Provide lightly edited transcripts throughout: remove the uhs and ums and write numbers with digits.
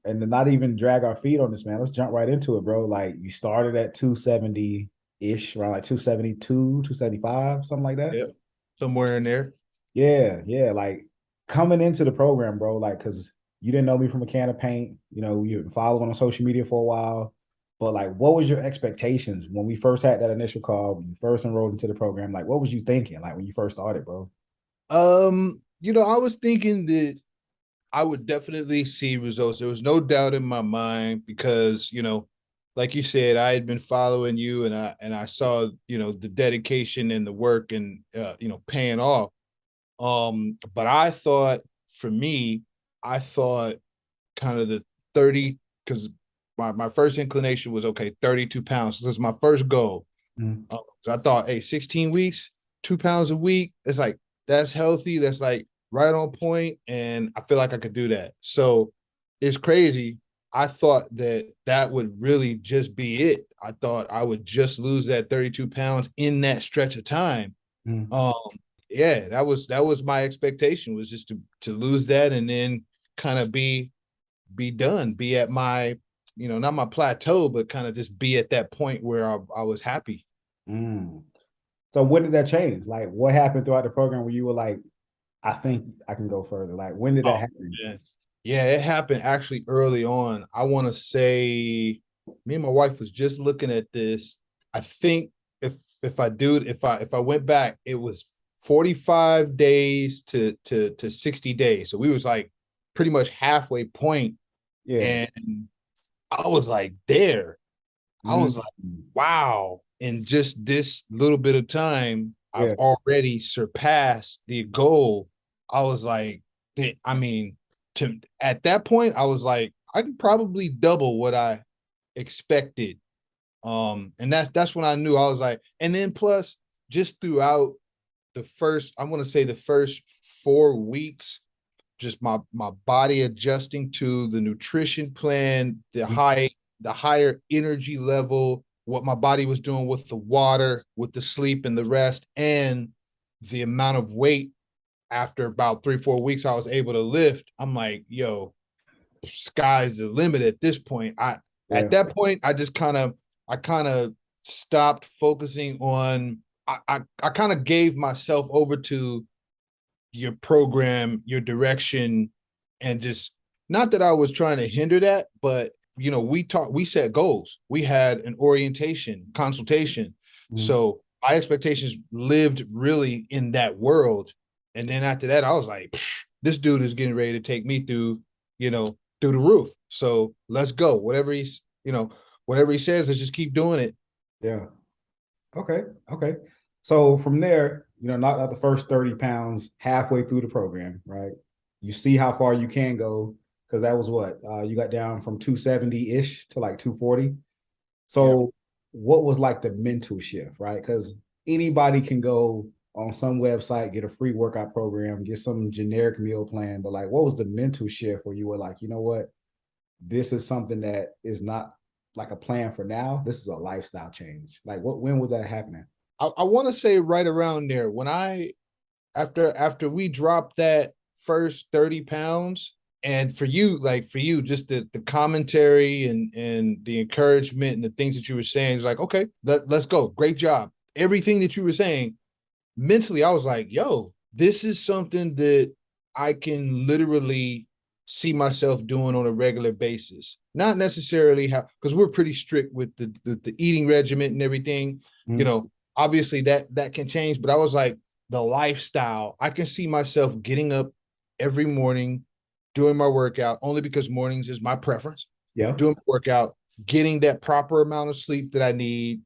and to not even drag our feet on this, man, let's jump right into it, bro. Like you started at 270-ish, around like 272, 275, something like that. Yeah, somewhere in there. Yeah, yeah. Like coming into the program, bro, like because you didn't know me from a can of paint, you've been following on social media for a while. But like, what was your expectations when we first had that initial call, when you first enrolled into the program? Like, what was you thinking, like when you first started, bro? I was thinking that I would definitely see results. There was no doubt in my mind because, like you said, I had been following you and I saw, the dedication and the work and paying off. But I thought for me, I thought kind of the 30, because my first inclination was okay, 32 pounds. So this is my first goal. Mm. So I thought, hey, 16 weeks, 2 pounds a week. It's like that's healthy. That's like right on point, and I feel like I could do that. So it's crazy. I thought that that would really just be it. I thought I would just lose that 32 pounds in that stretch of time. Mm. Um, yeah, that was my expectation, was just to lose that and then kind of be done, be at my, not my plateau, but kind of just be at that point where I was happy. Mm. So when did that change? Like, what happened throughout the program where you were like, I think I can go further? Like, when did that Oh happen? man. Yeah, it happened actually early on. I want to say me and my wife was just looking at this. I think if I went back, it was 45 days to 60 days. So we was like pretty much halfway point, Yeah. and I was like there. I Mm. was like, wow. In just this little bit of time, I've Yeah. already surpassed the goal. I was like, I mean, to at that point, I was like, I can probably double what I expected. And that's when I knew. I was like, and then plus just throughout the first, I want to say the first 4 weeks, just my body adjusting to the nutrition plan, the higher energy level, what my body was doing with the water, with the sleep and the rest, and the amount of weight after about 3 4 weeks I was able to lift. I'm like, yo, sky's the limit at this point. At Yeah. that point I kind of stopped focusing on. I kind of gave myself over to your program, your direction, and just, not that I was trying to hinder that, but we set goals. We had an orientation, consultation. Mm. So my expectations lived really in that world. And then after that, I was like, this dude is getting ready to take me through the roof. So let's go. Whatever he says, let's just keep doing it. Yeah. Okay. Okay. So from there, knock out the first 30 pounds halfway through the program, right? You see how far you can go because that was what you got down from 270-ish to like 240. Yeah. So what was like the mental shift, right? Because anybody can go on some website, get a free workout program, get some generic meal plan, but like what was the mental shift where you were like, you know what? This is something that is not like a plan for now. This is a lifestyle change. Like when was that happening? I want to say right around there when I after we dropped that first 30 pounds, and for you just the commentary and the encouragement and the things that you were saying is like, okay, let's go, great job, everything that you were saying. Mentally I was like, yo, this is something that I can literally see myself doing on a regular basis. Not necessarily how, because we're pretty strict with the eating regimen and everything. you Mm. know Obviously that can change, but I was like, the lifestyle, I can see myself getting up every morning, doing my workout, only because mornings is my preference, Yeah. doing my workout, getting that proper amount of sleep that I need,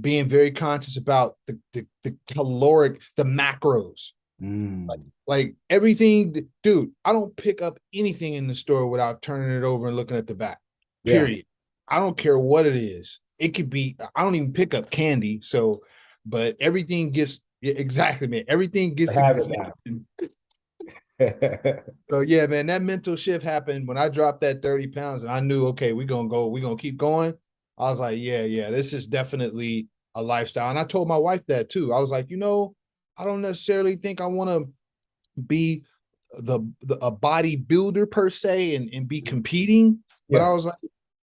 being very conscious about the caloric, the macros, like, Mm. like everything. Dude, I don't pick up anything in the store without turning it over and looking at the back. Yeah. Period. I don't care what it is. It could be, I don't even pick up candy. So, but everything gets, yeah, exactly, man. Everything I gets have it examined. now. So yeah, man, that mental shift happened when I dropped that 30 pounds and I knew, okay, we're gonna keep going. I was like, yeah, this is definitely a lifestyle. And I told my wife that too. I was like, I don't necessarily think I want to be a bodybuilder per se and be competing, but I Yeah. was like,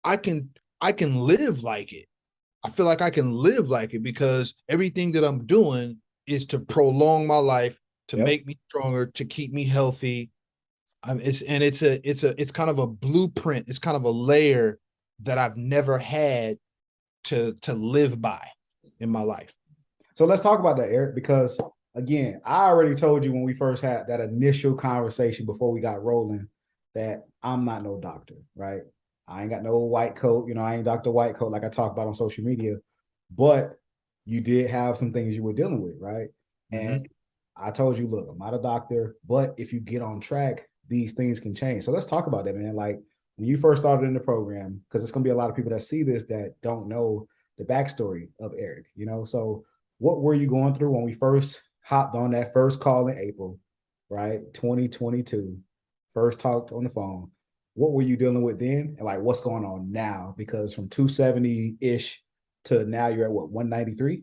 I can I can live like it. I feel like I can live like it because everything that I'm doing is to prolong my life, to Yep. make me stronger, to keep me healthy. It's kind of a blueprint. It's kind of a layer that I've never had to live by in my life. So let's talk about that, Eric, because again, I already told you when we first had that initial conversation before we got rolling that I'm not no doctor, right? I ain't got no white coat, I ain't Dr. White Coat like I talk about on social media, but you did have some things you were dealing with, right? And Mm-hmm. I told you, look, I'm not a doctor, but if you get on track, these things can change. So let's talk about that, man. Like when you first started in the program, because it's gonna be a lot of people that see this that don't know the backstory of Eric. So what were you going through when we first hopped on that first call in April, right? 2022, first talked on the phone. What were you dealing with then? And like what's going on now? Because from 270-ish to now you're at what, 193?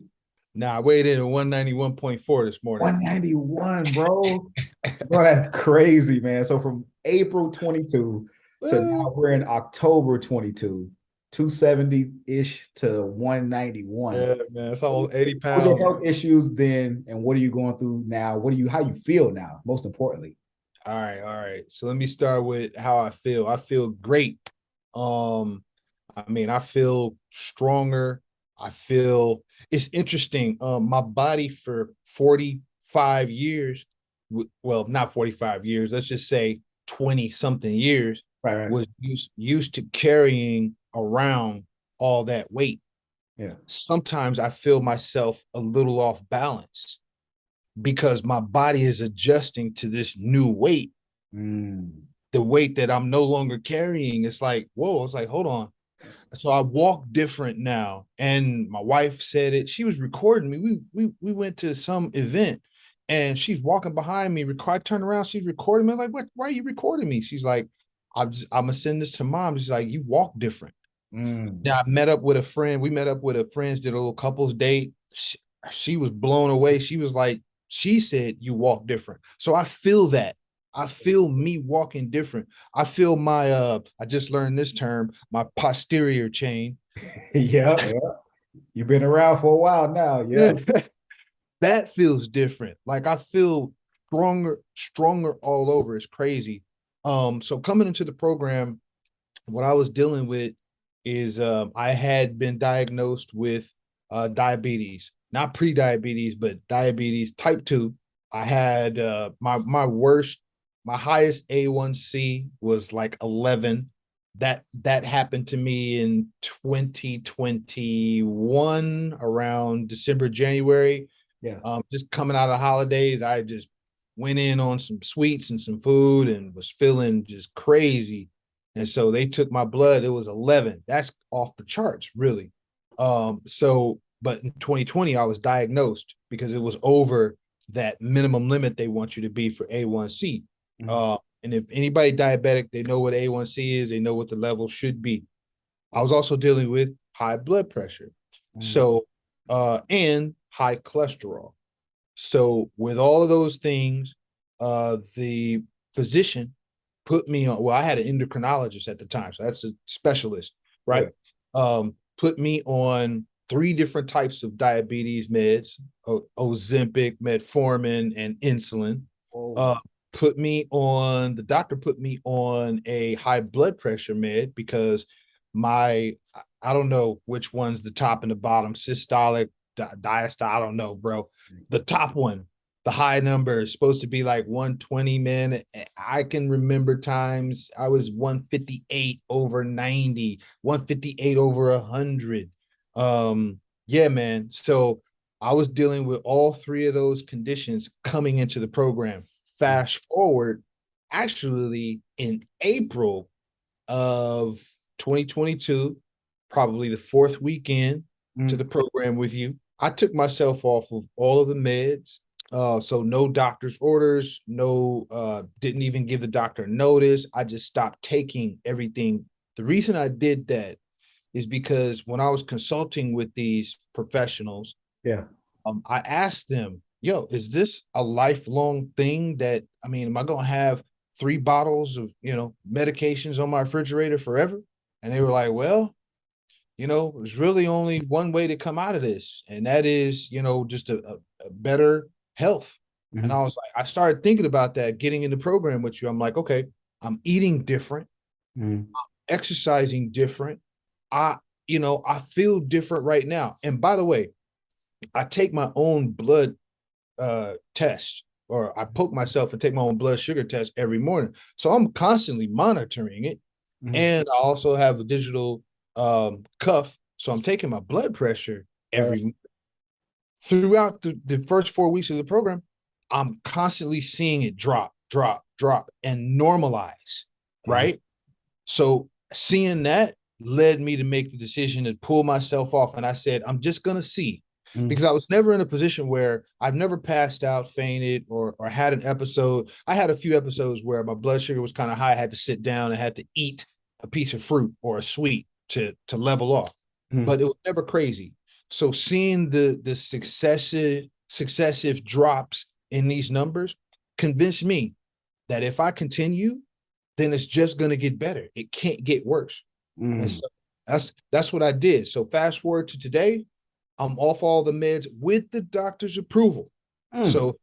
Now I weighed in at 191.4 this morning. 191, bro. Bro, that's crazy, man. So from April 22 to now we're in October 22, 270-ish to 191. Yeah, man, it's almost 80 What was your pounds. health issues then, and what are you going through now? How you feel now, most importantly? All right. So let me start with how I feel. I feel great. I mean, I feel stronger. I feel it's interesting. My body for 45 years, well, not 45 years, let's just say 20 something years, Right, right. was used to carrying around all that weight. Yeah. Sometimes I feel myself a little off balance because my body is adjusting to this new weight, Mm. the weight that I'm no longer carrying. It's like, whoa, it's like, hold on. So I walk different now. And my wife said it. She was recording me. We went to some event and she's walking behind me. I turned around, she's recording me. I'm like, what? Why are you recording me? She's like, I'm gonna send this to mom. She's like, you walk different. Mm. Now I met up with a friend. We met up with a friend, did a little couples date. She was blown away. She was like, she said, you walk different. So I feel that. I feel me walking different. I feel my I just learned this term, my posterior chain. Yeah, yeah. You've been around for a while now. Yeah. That feels different. Like I feel stronger all over. It's crazy. So coming into the program, what I was dealing with is I had been diagnosed with diabetes, not pre-diabetes, but diabetes type 2. I had my highest A1C was like 11. That happened to me in 2021 around December, January. Yeah. Just coming out of the holidays, I just went in on some sweets and some food and was feeling just crazy. And so they took my blood. It was 11. That's off the charts, really. But in 2020, I was diagnosed because it was over that minimum limit they want you to be for A1C. Mm. And if anybody diabetic, they know what A1C is, they know what the level should be. I was also dealing with high blood pressure. Mm. So, and high cholesterol. So with all of those things, the physician put me on. Well, I had an endocrinologist at the time, so that's a specialist, Yeah. right? Put me on three different types of diabetes meds: Ozempic, metformin, and insulin. Oh. Uh, the doctor put me on a high blood pressure med because my I don't know which one's the top and the bottom, systolic, diastolic. I don't know, bro. The top one, the high number is supposed to be like 120, man. I can remember times I was 158 over 90, 158 over 100. Yeah, man. So I was dealing with all three of those conditions coming into the program. Fast forward, actually in April of 2022, probably the fourth weekend to the Mm. program with you, I took myself off of all of the meds. So no doctor's orders, no, didn't even give the doctor notice. I just stopped taking everything. The reason I did that is because when I was consulting with these professionals, Yeah. I asked them, yo, is this a lifelong thing that, I mean, am I going to have 3 bottles of, medications on my refrigerator forever? And they were like, well, there's really only one way to come out of this. And that is, just a better health. And I Mhm. was like, I started thinking about that, getting in the program with you. I'm like, okay, I'm eating different, Mhm. exercising different. I, I feel different right now. And by the way, I take my own blood test, or I poke myself and take my own blood sugar test every morning. So I'm constantly monitoring it. Mhm. And I also have a digital cuff. So I'm taking my blood pressure Right. every throughout the first 4 weeks of the program. I'm constantly seeing it drop, drop, drop, and normalize. Uh-huh. Right. So seeing that led me to make the decision to pull myself off. And I said, I'm just going to see, Mhm. because I was never in a position where I've never passed out, fainted, or had an episode. I had a few episodes where my blood sugar was kind of high. I had to sit down and had to eat a piece of fruit or a sweet to level off, Mhm. but it was never crazy. So seeing the successive drops in these numbers convinced me that if I continue, then it's just going to get better. It can't get worse. And Mhm. so that's what I did. So fast forward to today, I'm off all the meds with the doctor's approval. Mm. So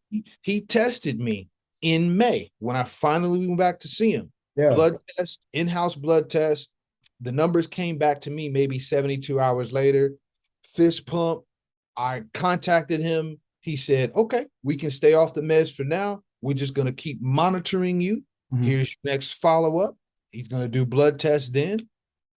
he tested me in May when I finally went back to see him. Yeah. Blood test, in-house blood test. The numbers came back to me maybe 72 hours later. Fist pump. I contacted him. He said, okay, we can stay off the meds for now. We're just going to keep monitoring you. Mhm. Here's your next follow-up. He's going to do blood tests then.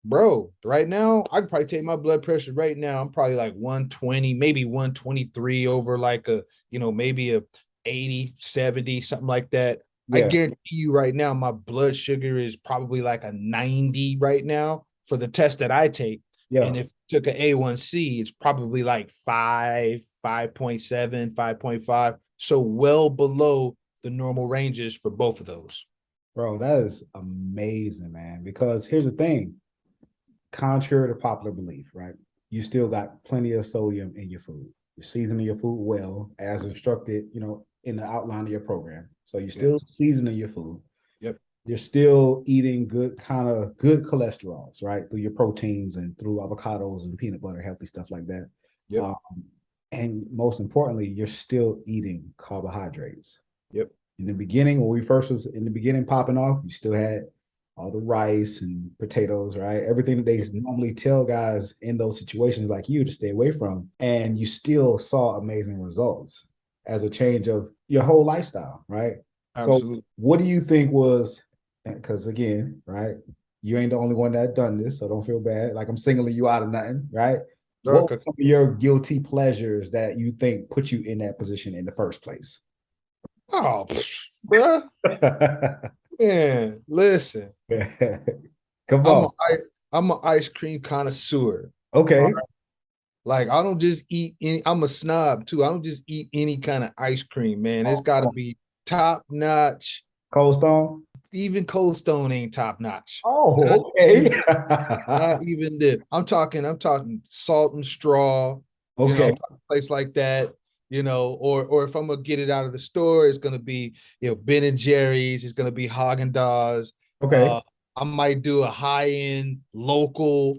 Bro, right now, I could probably take my blood pressure right now. I'm probably like 120, maybe 123 over like maybe a 80, 70, something like that. I Yeah. guarantee you right now, my blood sugar is probably like a 90 right now for the test that I take. Yeah. And if you took an A1C, it's probably like 5, 5.7, 5.5. So well below the normal ranges for both of those. Bro, that is amazing, man. Because here's the thing, contrary to popular belief, right? You still got plenty of sodium in your food. You're seasoning your food well, as instructed, in the outline of your program. So you're Yes. still seasoning your food. Yep. You're still eating good cholesterols, right? Through your proteins and through avocados and peanut butter, healthy stuff like that. Yep. Um, and most importantly, you're still eating carbohydrates. Yep. In the beginning, when we first was in the beginning popping off, you still had all the rice and potatoes, right? Everything that they Yep. normally tell guys in those situations like you to stay away from. And you still saw amazing results as a change of your whole lifestyle, right? So, Absolutely. what do you think was, because again, right, you ain't the only one that done this, so don't feel bad. Like I'm singling you out of nothing, right? What were Okay. some of your guilty pleasures that you think put you in that position in the first place? Oh, bruh, man, listen. Come I'm on. a, I, I'm an ice cream connoisseur. All Okay. right. Like I don't just eat any. I'm a snob too. I don't just eat any kind of ice cream, man. It's got to be top notch. Cold Stone. Even Cold Stone ain't top notch. Not Oh, even, okay. not even the. I'm talking Salt and Straw. Okay. I'm talking a place like that. Or if I'm gonna get it out of the store, it's gonna be Ben and Jerry's. It's gonna be Haagen Dazs. Okay. Uh, I might do a high end local,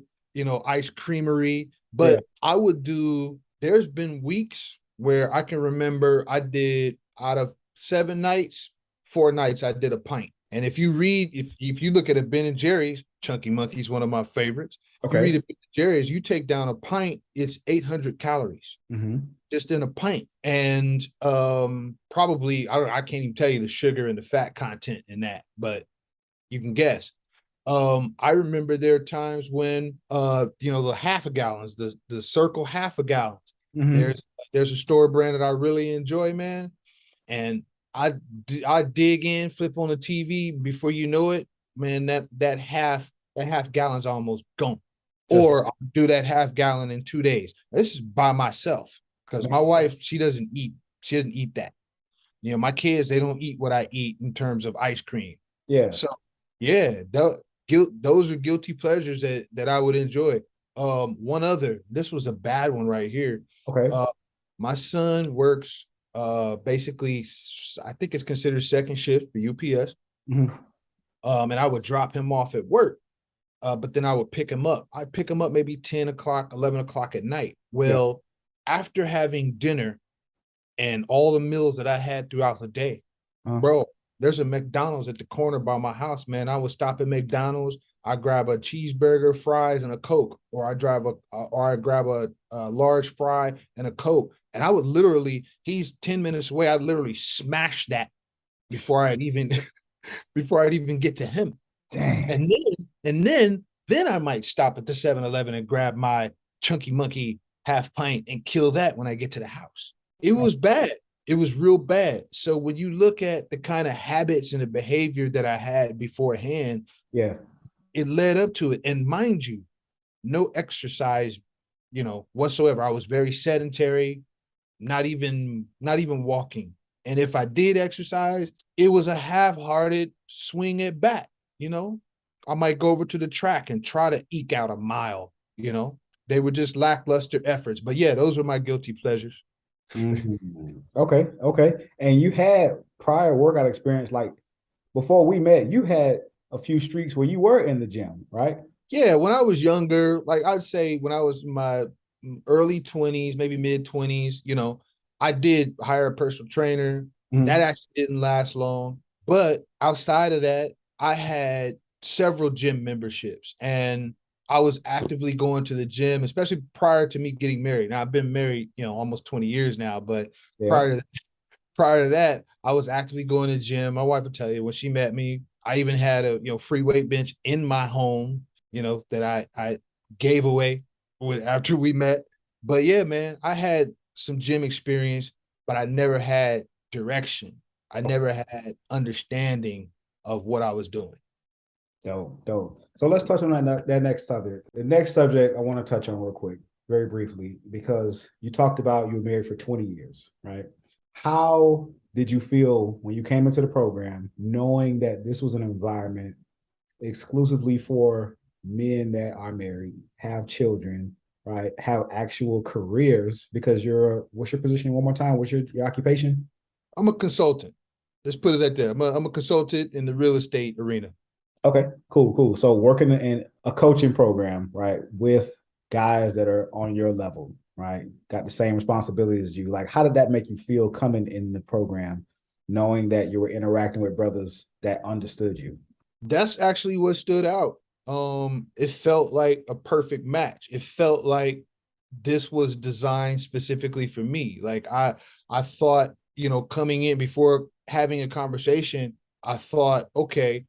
ice creamery. Yeah. But I would do. There's been weeks where I can remember I did out of 7 nights, 4 nights I did a pint. And if you look at a Ben and Jerry's, Chunky Monkey's one of my favorites. If you read Okay. a Ben and Jerry's, you take down a pint, it's 800 calories Mm-hmm. just in a pint, and probably I can't even tell you the sugar and the fat content in that, but you can guess. I remember there are times when the half a gallons, the circle half a gallons. Mm-hmm. There's a store brand that I really enjoy, man, and I dig in, flip on the TV before you know it, man. That half gallon's almost gone, Just or I'll do that half gallon in 2 days. This is by myself because my wife she doesn't eat that. My kids, they don't eat what I eat in terms of ice cream. yeah. So yeah, those are guilty pleasures that I would enjoy. One other, this was a bad one right here. Okay. Uh, my son works Basically, I think it's considered second shift for UPS. Mhm. And I would drop him off at work. But then I would pick him up. I'd pick him up maybe 10 o'clock, 11 o'clock at night. Yeah. Well, after having dinner and all the meals that I had throughout the day, Uh, bro, there's a McDonald's at the corner by my house, man. I would stop at McDonald's. I grab a cheeseburger, fries, and a Coke, or I grab a large fry and a Coke. And I would literally, he's 10 minutes away. I'd literally smash that before I'd even before I'd even get to him. dang. And then I might stop at the 7-Eleven and grab my chunky monkey half pint and kill that when I get to the house. It was bad. It was real bad. So when you look at the kind of habits and the behavior that I had beforehand, Yeah. it led up to it. And mind you, no exercise, whatsoever. I was very sedentary, not even walking. And if I did exercise, it was a half-hearted swing at bat, you know. I might go over to the track and try to eke out a mile, you know. They were just lackluster efforts. But yeah, those were my guilty pleasures. Mhm. Okay. Okay. And you had prior workout experience, like before we met, you had a few streaks where you were in the gym, right? Yeah, when I was younger, like I'd say when I was in my early 20s, maybe mid 20s, I did hire a personal trainer. That Mhm. actually didn't last long. But outside of that, I had several gym memberships and I was actively going to the gym, especially prior to me getting married. Now I've been married, almost 20 years now, but Yeah. prior to prior to that, I was actively going to the gym. My wife would tell you when she met me, I even had a free weight bench in my home, that I gave away after we met. But yeah, man, I had some gym experience, but I never had direction. I never had understanding of what I was doing. Dope, dope. So let's touch on that next subject. The next subject I want to touch on real quick, very briefly, because you talked about you were married for 20 years, right? How did you feel when you came into the program, knowing that this was an environment exclusively for men that are married, have children, right? Have actual careers because what's your position one more time? What's your occupation? I'm a consultant. Let's put it that there. I'm a consultant in the real estate arena. Okay, cool, cool. So working in a coaching program, right, with guys that are on your level, right, got the same responsibilities as you. Like, how did that make you feel coming in the program, knowing that you were interacting with brothers that understood you? That's actually what stood out. It felt like a perfect match. It felt like this was designed specifically for me. Like I thought, coming in before having a conversation, I thought, okay,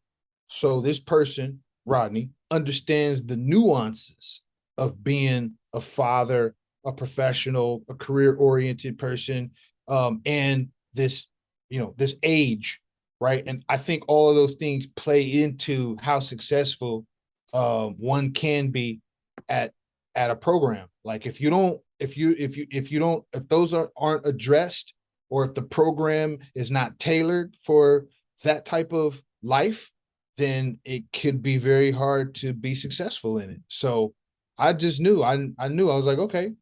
so this person, Rodney, understands the nuances of being a father, a professional, a career-oriented person, and this age, right? And I think all of those things play into how successful one can be at a program. Like if you don't, if those aren't addressed, or if the program is not tailored for that type of life, then it could be very hard to be successful in it. So I just knew, I knew, I was like, okay,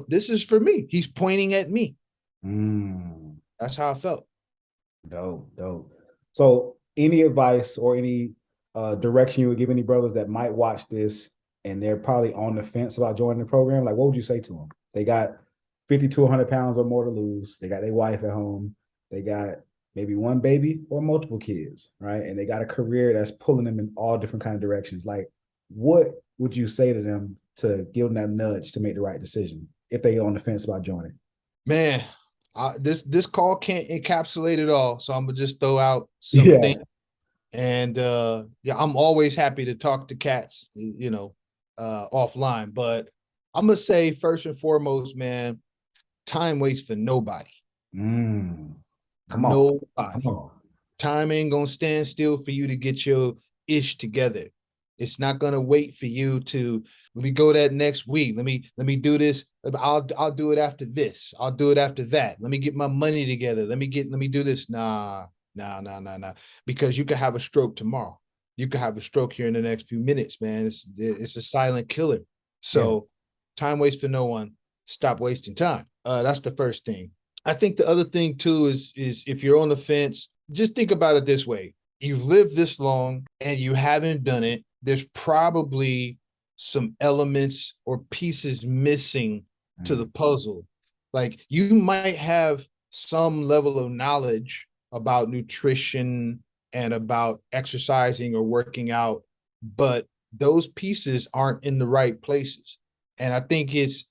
this is for me. He's pointing at me. Mm, That's how I felt. dope, dope. So, any advice or any direction you would give any brothers that might watch this and they're probably on the fence about joining the program? Like, what would you say to them? They got 50 to 100 pounds or more to lose. They got their wife at home. They got maybe one baby or multiple kids, right? And they got a career that's pulling them in all different kind of directions. Like, what would you say to them to give them that nudge to make the right decision if they're on the fence about joining? Man, this call can't encapsulate it all. So I'm gonna just throw out some things. Yeah. And yeah, I'm always happy to talk to cats, offline. But I'm gonna say first and foremost, man, time waits for nobody. Mm, come on. Come Nobody. on. Time ain't gonna stand still for you to get your ish together. It's not gonna wait for you to let me go that next week. Let me do this. I'll do it after this. I'll do it after that. Let me get my money together. Let me do this. Nah, nah, nah, nah, nah. Because you could have a stroke tomorrow. You could have a stroke here in the next few minutes, man. It's a silent killer. Yeah. So time waits for no one. Stop wasting time. That's the first thing. I think the other thing too is if you're on the fence, just think about it this way. You've lived this long and you haven't done it. There's probably some elements or pieces missing to the puzzle. Like you might have some level of knowledge about nutrition and about exercising or working out, but those pieces aren't in the right places. And I think it's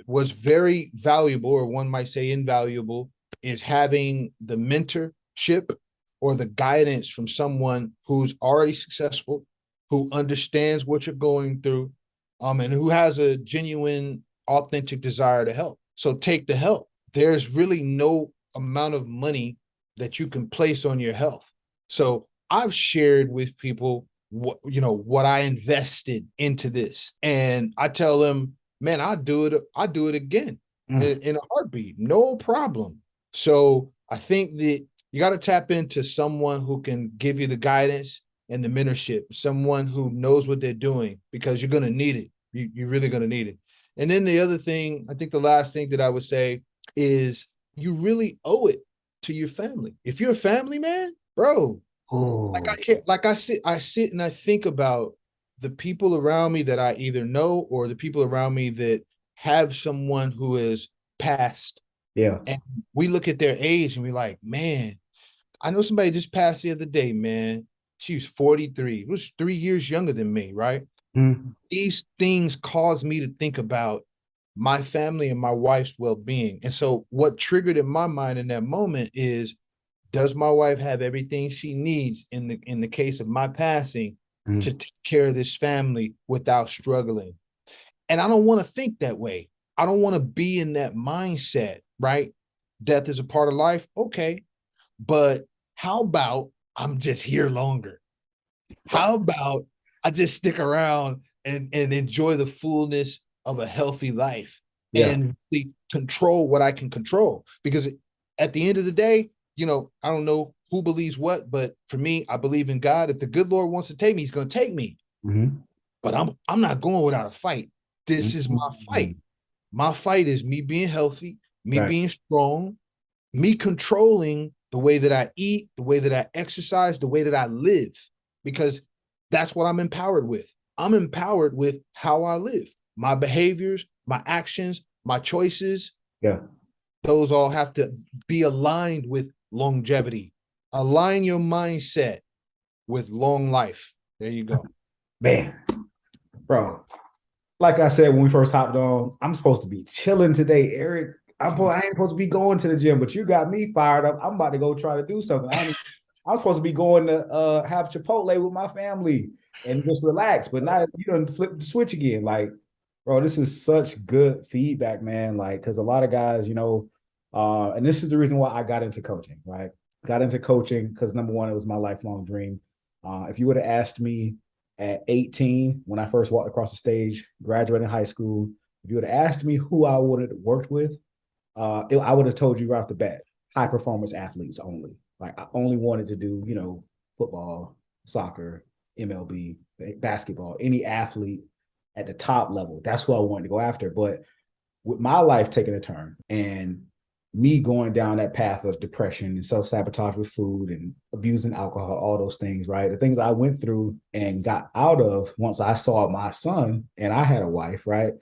was very valuable, or one might say invaluable, is having the mentorship or the guidance from someone who's already successful, who understands what you're going through, and who has a genuine, authentic desire to help. So take the help. There's really no amount of money that you can place on your health. So I've shared with people what I invested into this, and I tell them, man, I do it again in a heartbeat, no problem. So I think that you got to tap into someone who can give you the guidance and the mentorship, someone who knows what they're doing, because you're going to need it. You're really going to need it. And then the other thing, I think the last thing that I would say is you really owe it to your family. If you're a family man, bro, like I Oh, can't, like I sit and I think about the people around me that I either know or the people around me that have someone who is passed. yeah. And we look at their age and we're like, man, I know somebody just passed the other day, man. She was 43. It was 3 years younger than me, right? Mm. These things cause me to think about my family and my wife's well-being. And so what triggered in my mind in that moment is, does my wife have everything she needs in the case of my passing to Mm. take care of this family without struggling? And I don't want to think that way. I don't want to be in that mindset, right? Death is a part of life. Okay. But how about I'm just here longer? How about I just stick around and enjoy the fullness of a healthy life Yeah. and really control what I can control? Because at the end of the day, I don't know who believes what, but for me, I believe in God. If the good Lord wants to take me, he's going to take me. Mm-hmm. But I'm not going without a fight. This is my Mm-hmm. fight. My fight is me being healthy, me Right. being strong, me controlling the way that I eat, the way that I exercise, the way that I live, because that's what I'm empowered with. I'm empowered with how I live, my behaviors, my actions, my choices. Yeah. Those all have to be aligned with longevity. Align your mindset with long life. There you go. Man, bro. Like I said when we first hopped on, I'm supposed to be chilling today, Eric. I ain't supposed to be going to the gym, but you got me fired up. I'm about to go try to do something. I'm supposed to be going to have Chipotle with my family and just relax, but now you don't flip the switch again. Like, bro, this is such good feedback, man. Like, because a lot of guys, and this is the reason why I got into coaching, right? Got into coaching because number one, it was my lifelong dream. If you would have asked me at 18 when I first walked across the stage, graduating high school, if you would have asked me who I would have worked with, I would have told you right off the bat, high performance athletes only. Like I only wanted to do, football, soccer, MLB, basketball, any athlete at the top level. That's who I wanted to go after. But with my life taking a turn and me going down that path of depression and self-sabotage with food and abusing alcohol, all those things, right? The things I went through and got out of once I saw my son and I had a wife, right?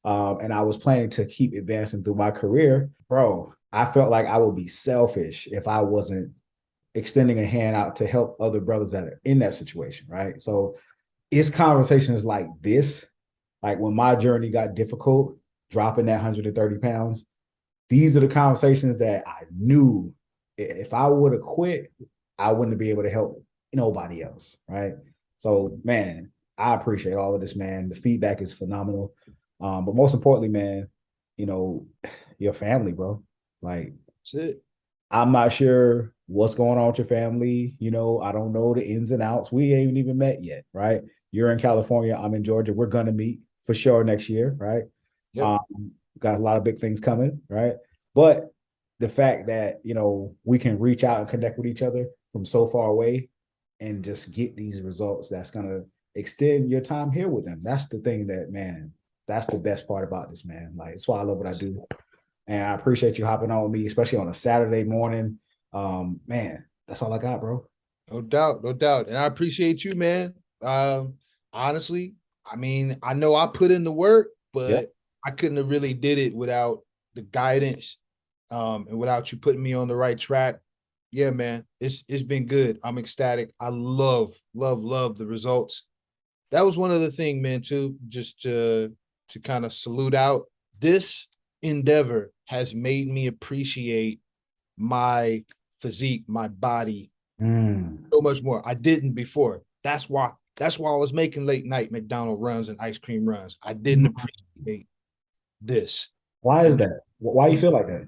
And I was planning to keep advancing through my career, bro. I felt like I would be selfish if I wasn't extending a hand out to help other brothers that are in that situation, right? So it's conversations like this, like when my journey got difficult, dropping that 130 pounds, these are the conversations that I knew if I would have quit, I wouldn't be able to help nobody else, right? So, man, I appreciate all of this, man. The feedback is phenomenal. But most importantly, man, you know, your family, bro. Like, That's it. I'm not sure what's going on with your family. I don't know the ins and outs. We ain't even met yet, right? You're in California. I'm in Georgia. We're gonna meet for sure next year, right? Yep. Got a lot of big things coming, right? But the fact that we can reach out and connect with each other from so far away and just get these results, that's gonna extend your time here with them. That's the thing that, man, that's the best part about this, man. Like, that's why I love what I do. And I appreciate you hopping on with me, especially on a Saturday morning. Man, that's all I got, bro. No doubt, no doubt. And I appreciate you, man. Honestly, I mean, I know I put in the work, Yep. but I couldn't have really did it without the guidance, and without you putting me on the right track. Yeah, man, it's been good. I'm ecstatic. I love the results. That was one other thing, man, too, just to kind of salute out. This endeavor has made me appreciate my physique, my body Mm. so much more. I didn't before. That's why I was making late night McDonald runs and ice cream runs. I didn't appreciate this. Why is And that? Why you feel like that?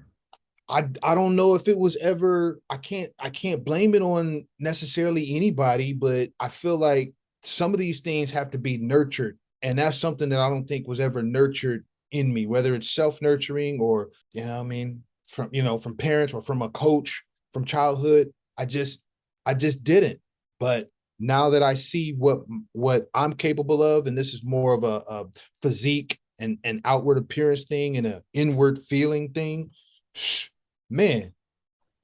I don't know if it was ever, I can't blame it on necessarily anybody, but I feel like some of these things have to be nurtured. And that's something that I don't think was ever nurtured in me, whether it's self-nurturing or, I mean, from parents or from a coach from childhood. I just didn't. But now that I see what I'm capable of, and this is more of a physique and an outward appearance thing and an inward feeling thing, man,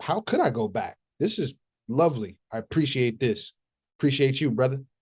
how could I go back? This is lovely. I appreciate this. Appreciate you, brother.